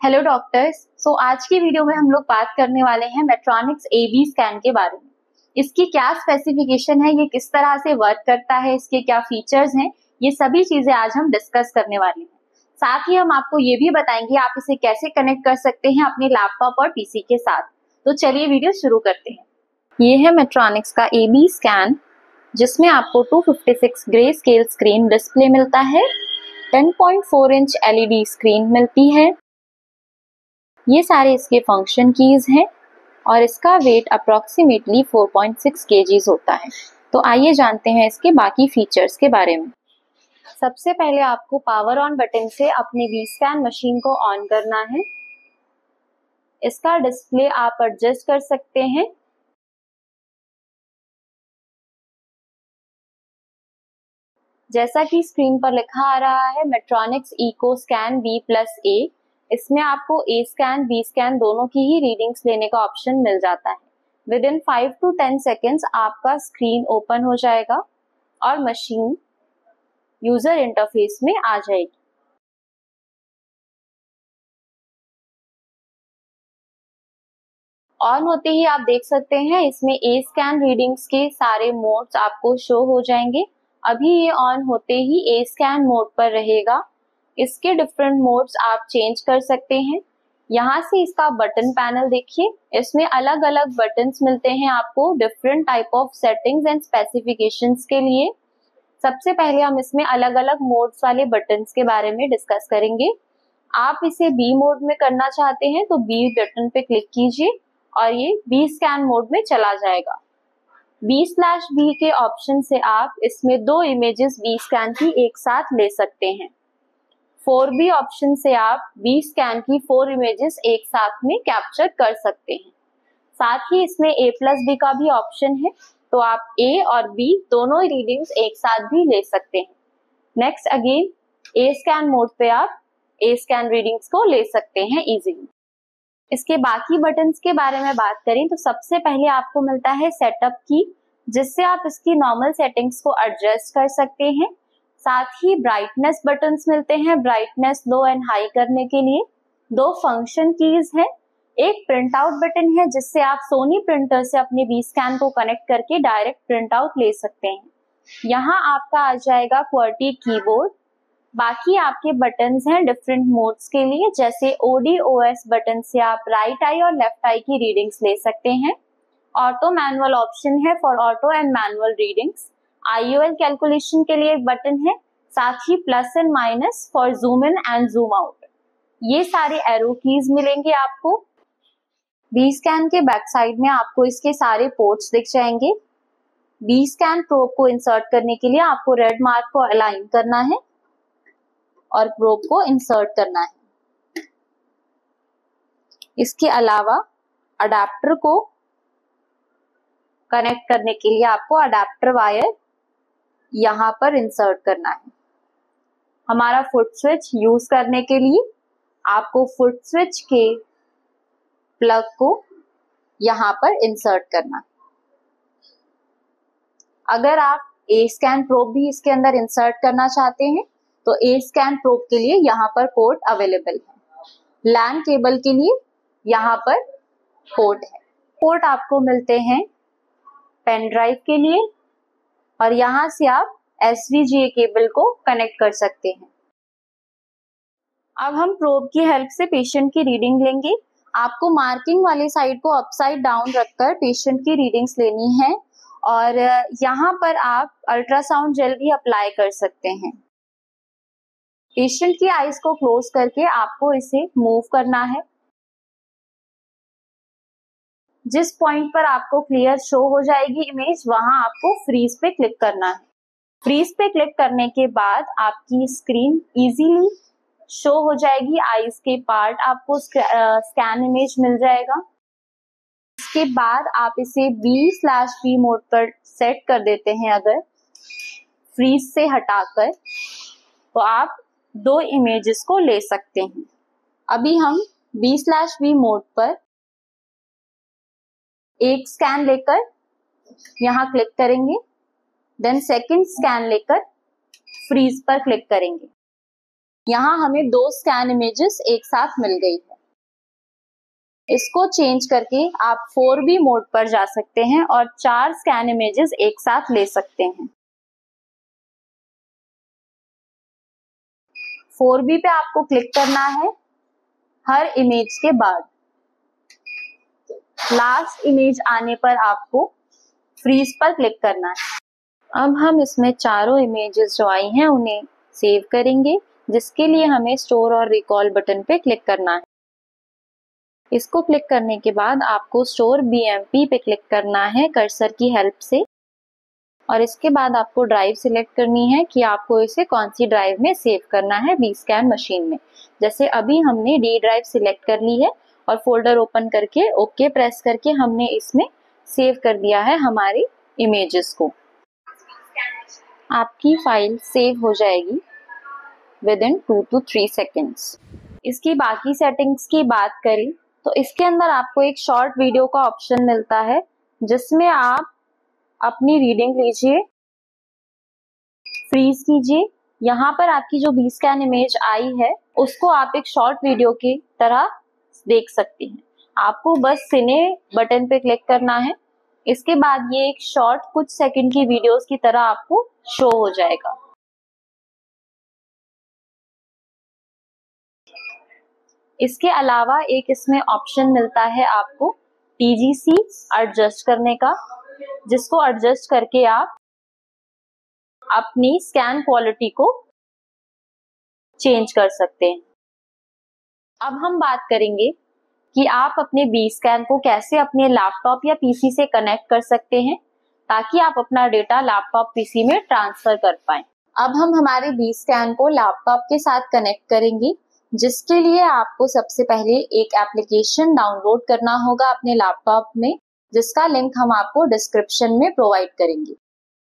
Hello doctors. आज की video में हम लोग बात करने वाले हैं मेट्रॉनिक्स AB स्कैन के बारे में। इसकी क्या स्पेसिफिकेशन है, ये किस तरह से वर्क करता है, इसके क्या फीचर्स हैं, ये सभी चीजें आज हम डिस्कस करने वाले हैं। साथ ही हम आपको ये भी बताएंगे आप इसे कैसे कनेक्ट कर सकते हैं अपने लैपटॉप और पीसी के साथ। तो चलिए वीडियो शुरू करते हैं। ये है मेट्रॉनिक्स का AB स्कैन, जिसमें आपको 256 ग्रे स्केल स्क्रीन डिस्प्ले मिलता है, 10.4 इंच LED स्क्रीन मिलती है। ये सारे इसके फंक्शन कीज हैं और इसका वेट अप्रोक्सीमेटली 4.6 kgs होता है। तो आइए जानते हैं इसके बाकी फीचर्स के बारे में। सबसे पहले आपको पावर ऑन बटन से अपने V स्कैन मशीन को ऑन करना है। इसका डिस्प्ले आप एडजस्ट कर सकते हैं। जैसा कि स्क्रीन पर लिखा आ रहा है मेट्रॉनिक्स इको स्कैन V+A, इसमें आपको A स्कैन B स्कैन दोनों की ही रीडिंग्स लेने का ऑप्शन मिल जाता है। विद इन 5 to 10 सेकेंड्स आपका स्क्रीन ओपन हो जाएगा और मशीन यूजर इंटरफेस में आ जाएगी। ऑन होते ही आप देख सकते हैं इसमें A स्कैन रीडिंग्स के सारे मोड्स आपको शो हो जाएंगे। अभी ये ऑन होते ही A स्कैन मोड पर रहेगा। इसके डिफरेंट मोड्स आप चेंज कर सकते हैं। यहाँ से इसका बटन पैनल देखिए, इसमें अलग अलग बटन्स मिलते हैं आपको different type of settings and specifications के लिए। सबसे पहले हम इसमें अलग अलग मोड्स वाले बटन्स के बारे में डिस्कस करेंगे। आप इसे B मोड में करना चाहते हैं तो B बटन पे क्लिक कीजिए और ये B स्कैन मोड में चला जाएगा। B/B के ऑप्शन से आप इसमें 2 इमेजेस B स्कैन की एक साथ ले सकते हैं। 4B ऑप्शन से आप B स्कैन की 4 इमेजेस एक साथ में कैप्चर कर सकते हैं। साथ ही इसमें A+B का भी ऑप्शन है, तो आप A और B दोनों रीडिंग्स एक साथ भी ले सकते हैं। Next again A scan mode पे आप A स्कैन रीडिंग्स को ले सकते हैं इजीली। इसके बाकी बटन्स के बारे में बात करें तो सबसे पहले आपको मिलता है सेटअप की, जिससे आप इसकी नॉर्मल सेटिंग्स को एडजस्ट कर सकते हैं। साथ ही ब्राइटनेस बटन्स मिलते हैं, ब्राइटनेस लो एंड हाई करने के लिए। 2 फंक्शन कीज हैं। एक प्रिंट आउट बटन है, जिससे आप सोनी प्रिंटर से अपने V स्कैन को कनेक्ट करके डायरेक्ट प्रिंट आउट ले सकते हैं। यहाँ आपका आ जाएगा QWERTY कीबोर्ड। बाकी आपके बटन्स हैं डिफरेंट मोड्स के लिए, जैसे OD/OS बटन से आप राइट आई और लेफ्ट आई की रीडिंग्स ले सकते हैं। ऑटो मैनुअल ऑप्शन है for auto and manual readings. IOL calculation के लिए एक बटन है, साथ ही plus and minus for zoom in and zoom out. ये सारे एरो कीज मिलेंगे आपको। B स्कैन के बैक साइड में आपको इसके सारे पोर्ट्स दिख जाएंगे। B स्कैन प्रोब को इंसर्ट करने के लिए आपको रेड मार्क को अलाइन करना है और प्रोब को इंसर्ट करना है। इसके अलावा अडेप्टर को कनेक्ट करने के लिए आपको अडेप्टर वायर यहाँ पर इंसर्ट करना है। हमारा फुट स्विच यूज करने के लिए आपको फुट स्विच के प्लग को यहाँ पर इंसर्ट करना है। अगर आप A स्कैन प्रोब भी इसके अंदर इंसर्ट करना चाहते हैं तो A स्कैन प्रोब के लिए यहाँ पर पोर्ट अवेलेबल है। LAN केबल के लिए यहाँ पर पोर्ट है। पोर्ट आपको मिलते हैं पेन ड्राइव के लिए और यहाँ से आप SVGA केबल को कनेक्ट कर सकते हैं। अब हम प्रोब की हेल्प से पेशेंट की रीडिंग लेंगे। आपको मार्किंग वाली साइड को अपसाइड डाउन रखकर पेशेंट की रीडिंग्स लेनी है और यहाँ पर आप अल्ट्रासाउंड जेल भी अप्लाई कर सकते हैं। पेशेंट की आईज को क्लोज करके आपको इसे मूव करना है। जिस पॉइंट पर आपको क्लियर शो हो जाएगी इमेज, वहां आपको फ्रीज पे क्लिक करना है। फ्रीज पे क्लिक करने के बाद आपकी स्क्रीन इजीली शो हो जाएगी। आईज के पार्ट आपको स्कैन इमेज मिल जाएगा। इसके बाद आप इसे B/B मोड पर सेट कर देते हैं। अगर फ्रीज से हटाकर तो आप 2 इमेजेस को ले सकते हैं। अभी हम B/B मोड पर एक स्कैन लेकर यहाँ क्लिक करेंगे, देन सेकंड स्कैन लेकर फ्रीज पर क्लिक करेंगे। यहाँ हमें 2 स्कैन इमेजेस एक साथ मिल गई है। इसको चेंज करके आप 4B मोड पर जा सकते हैं और 4 स्कैन इमेजेस एक साथ ले सकते हैं। 4B पे आपको क्लिक करना है हर इमेज के बाद। लास्ट इमेज आने पर आपको फ्रीज पर क्लिक करना है। अब हम इसमें चारों इमेजेस जो आई हैं उन्हें सेव करेंगे, जिसके लिए हमें स्टोर और रिकॉल बटन पे क्लिक करना है। इसको क्लिक करने के बाद आपको स्टोर BMP पे क्लिक करना है कर्सर की हेल्प से, और इसके बाद आपको ड्राइव सिलेक्ट करनी है कि आपको इसे कौन सी ड्राइव में सेव करना है Bscan मशीन में। जैसे अभी हमने D ड्राइव सिलेक्ट कर ली है और फोल्डर ओपन करके ओके प्रेस करके हमने इसमें सेव कर दिया है हमारी इमेजेस को। आपकी फाइल सेव हो जाएगी विद इन 2 to 3 सेकेंड्स। इसकी बाकी सेटिंग्स की बात करें तो इसके अंदर आपको एक शॉर्ट वीडियो का ऑप्शन मिलता है, जिसमें आप अपनी रीडिंग लीजिए, फ्रीज कीजिए। यहाँ पर आपकी जो Bscan इमेज आई है उसको आप एक शॉर्ट वीडियो की तरह देख सकते हैं। आपको बस सिने बटन पे क्लिक करना है, इसके बाद ये एक शॉर्ट कुछ सेकंड की वीडियोस की तरह आपको शो हो जाएगा। इसके अलावा एक इसमें ऑप्शन मिलता है आपको TGC एडजस्ट करने का, जिसको एडजस्ट करके आप अपनी स्कैन क्वालिटी को चेंज कर सकते हैं। अब हम बात करेंगे कि आप अपने Bscan को कैसे अपने लैपटॉप या PC से कनेक्ट कर सकते हैं ताकि आप अपना डेटा लैपटॉप PC में ट्रांसफर कर पाएं। अब हम हमारे Bscan को लैपटॉप के साथ कनेक्ट करेंगे, जिसके लिए आपको सबसे पहले एक एप्लीकेशन डाउनलोड करना होगा अपने लैपटॉप में, जिसका लिंक हम आपको डिस्क्रिप्शन में प्रोवाइड करेंगे।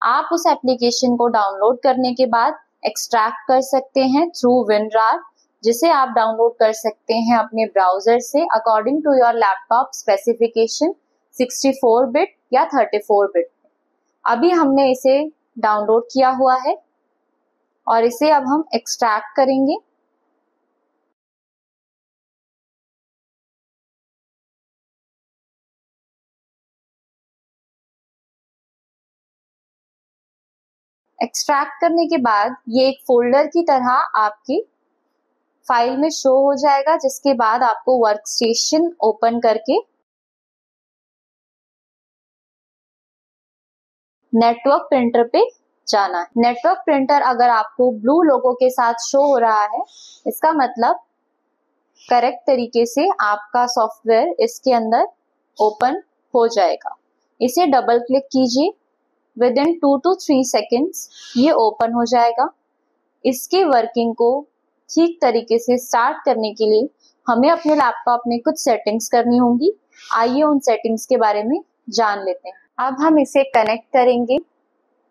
आप उस एप्लीकेशन को डाउनलोड करने के बाद एक्सट्रैक्ट कर सकते हैं थ्रू WinRAR, जिसे आप डाउनलोड कर सकते हैं अपने ब्राउजर से according to your laptop specification 64 bit या 34 बिट। अभी हमने इसे डाउनलोड किया हुआ है और इसे अब हम एक्सट्रैक्ट करेंगे। एक्सट्रैक्ट करने के बाद ये एक फोल्डर की तरह आपकी फाइल में शो हो जाएगा, जिसके बाद आपको वर्कस्टेशन ओपन करके नेटवर्क प्रिंटर पे जाना है। नेटवर्क प्रिंटर अगर आपको ब्लू लोगो के साथ शो हो रहा है, इसका मतलब करेक्ट तरीके से आपका सॉफ्टवेयर इसके अंदर ओपन हो जाएगा। इसे डबल क्लिक कीजिए, विद इन 2 to 3 सेकेंड्स ये ओपन हो जाएगा। इसकी वर्किंग को ठीक तरीके से स्टार्ट करने के लिए हमें अपने लैपटॉप में कुछ सेटिंग्स करनी होंगी। आइए उन सेटिंग्स के बारे में जान लेते हैं। अब हम इसे कनेक्ट करेंगे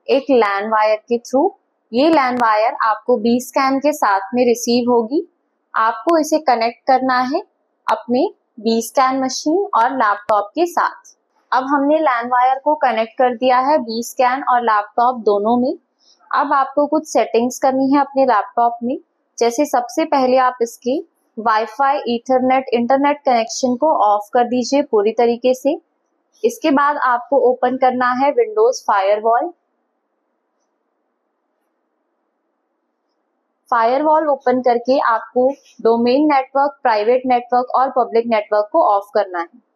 एक लैन वायर के थ्रू। ये लैन वायर आपको Bscan के साथ में रिसीव होगी। आपको इसे कनेक्ट करना है अपने Bscan मशीन और लैपटॉप के साथ। अब हमने लैन वायर को कनेक्ट कर दिया है Bscan और लैपटॉप दोनों में। अब आपको कुछ सेटिंग्स करनी है अपने लैपटॉप में। जैसे सबसे पहले आप इसके वाईफाई, ईथरनेट, इंटरनेट कनेक्शन को ऑफ कर दीजिए पूरी तरीके से। इसके बाद आपको ओपन करना है विंडोज फायरवॉल। फायरवॉल ओपन करके आपको डोमेन नेटवर्क, प्राइवेट नेटवर्क और पब्लिक नेटवर्क को ऑफ करना है।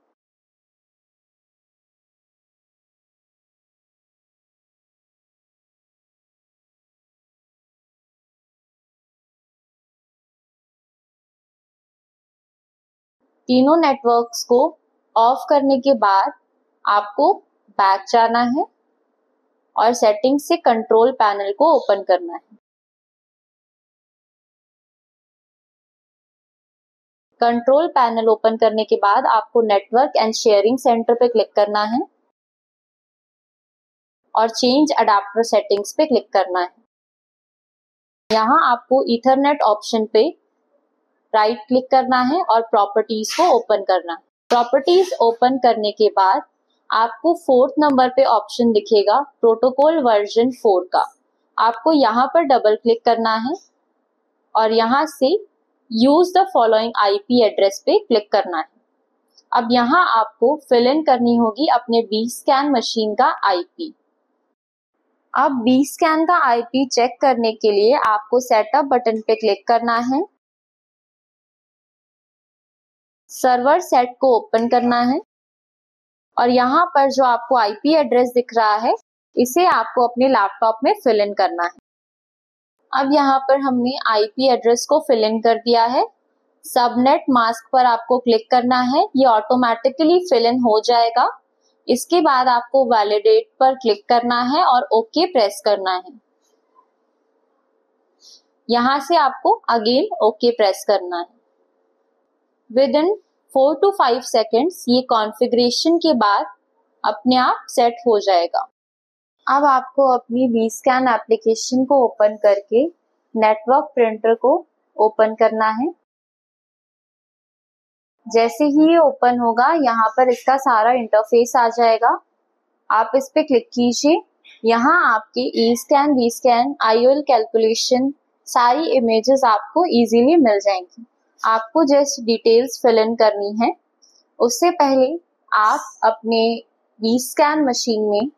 तीनों नेटवर्क्स को ऑफ करने के बाद आपको बैक जाना है और सेटिंग्स से कंट्रोल पैनल को ओपन करना है। कंट्रोल पैनल ओपन करने के बाद आपको नेटवर्क एंड शेयरिंग सेंटर पे क्लिक करना है और चेंज अडेप्टर सेटिंग्स पे क्लिक करना है। यहाँ आपको ईथरनेट ऑप्शन पे राइट क्लिक करना है और प्रॉपर्टीज को ओपन करना है। प्रॉपर्टीज ओपन करने के बाद आपको 4th नंबर पे ऑप्शन दिखेगा प्रोटोकॉल वर्जन 4 का। आपको यहाँ पर डबल क्लिक करना है और यहाँ से use the following IP address पे क्लिक करना है। अब यहाँ आपको फिल इन करनी होगी अपने बी स्कैन मशीन का आईपी। अब बी स्कैन का आईपी चेक करने के लिए आपको सेटअप बटन पे क्लिक करना है, सर्वर सेट को ओपन करना है और यहाँ पर जो आपको आईपी एड्रेस दिख रहा है इसे आपको अपने लैपटॉप में फिल इन करना है। अब यहाँ पर हमने आईपी एड्रेस को फिल इन कर दिया है। सबनेट मास्क पर आपको क्लिक करना है, ये ऑटोमेटिकली फिल इन हो जाएगा। इसके बाद आपको वैलिडेट पर क्लिक करना है और ओके प्रेस करना है। यहाँ से आपको अगेन ओके प्रेस करना है। विद इन 4 to 5 सेकेंड्स ये कॉन्फ़िगरेशन के बाद अपने आप सेट हो जाएगा। अब आपको अपनी बी स्कैन एप्लीकेशन को ओपन करके नेटवर्क प्रिंटर को ओपन करना है। जैसे ही ये ओपन होगा यहाँ पर इसका सारा इंटरफेस आ जाएगा। आप इस पे क्लिक कीजिए। यहाँ आपके E scan, B scan, IOL calculation सारी इमेजेस आपको इजीली मिल जाएंगी। आपको जस्ट डिटेल्स फिल इन करनी है। उससे पहले आप अपने बी स्कैन मशीन में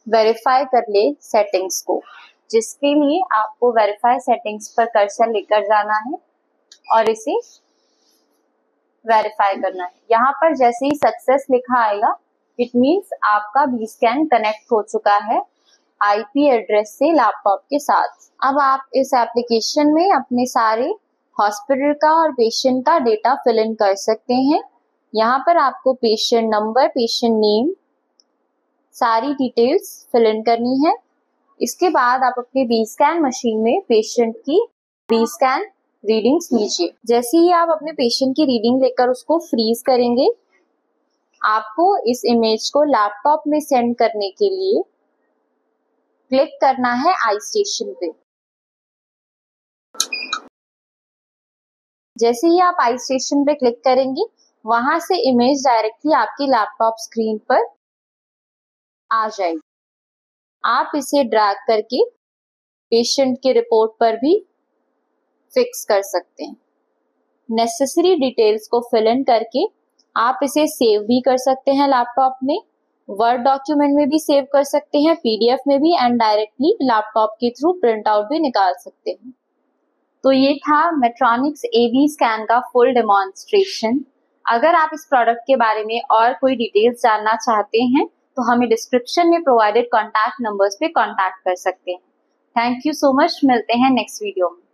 वेरीफाई कर ले सेटिंग्स को, जिसके लिए आपको वेरीफाई सेटिंग्स पर कर्सर लेकर जाना है और इसे वेरीफाई करना है। यहाँ पर जैसे ही सक्सेस लिखा आएगा इट मीन्स आपका बी स्कैन कनेक्ट हो चुका है आईपी एड्रेस से लैपटॉप के साथ। अब आप इस एप्लीकेशन में अपने सारे हॉस्पिटल का और पेशेंट का डेटा फिल इन कर सकते हैं। यहाँ पर आपको पेशेंट नंबर, पेशेंट नेम, सारी डिटेल्स फिल इन करनी है। इसके बाद आप अपनी बी स्कैन मशीन में पेशेंट की बी स्कैन रीडिंग्स लीजिए। जैसे ही आप अपने पेशेंट की रीडिंग लेकर उसको फ्रीज करेंगे, आपको इस इमेज को लैपटॉप में सेंड करने के लिए क्लिक करना है आई स्टेशन पे। जैसे ही आप आई स्टेशन पे क्लिक करेंगे, वहां से इमेज डायरेक्टली आपकी लैपटॉप स्क्रीन पर आ जाएगी। आप इसे ड्रैग करके पेशेंट की रिपोर्ट पर भी फिक्स कर सकते हैं। नेसेसरी डिटेल्स को फिल इन करके आप इसे सेव भी कर सकते हैं लैपटॉप में, वर्ड डॉक्यूमेंट में भी सेव कर सकते हैं, पीडीएफ में भी, एंड डायरेक्टली लैपटॉप के थ्रू प्रिंट आउट भी निकाल सकते हैं। तो ये था मेट्रॉनिक्स एबी स्कैन का फुल डेमोन्स्ट्रेशन। अगर आप इस प्रोडक्ट के बारे में और कोई डिटेल्स जानना चाहते हैं तो हमें डिस्क्रिप्शन में प्रोवाइडेड कॉन्टैक्ट नंबर्स पे कॉन्टैक्ट कर सकते हैं। Thank you so much. मिलते हैं नेक्स्ट वीडियो में।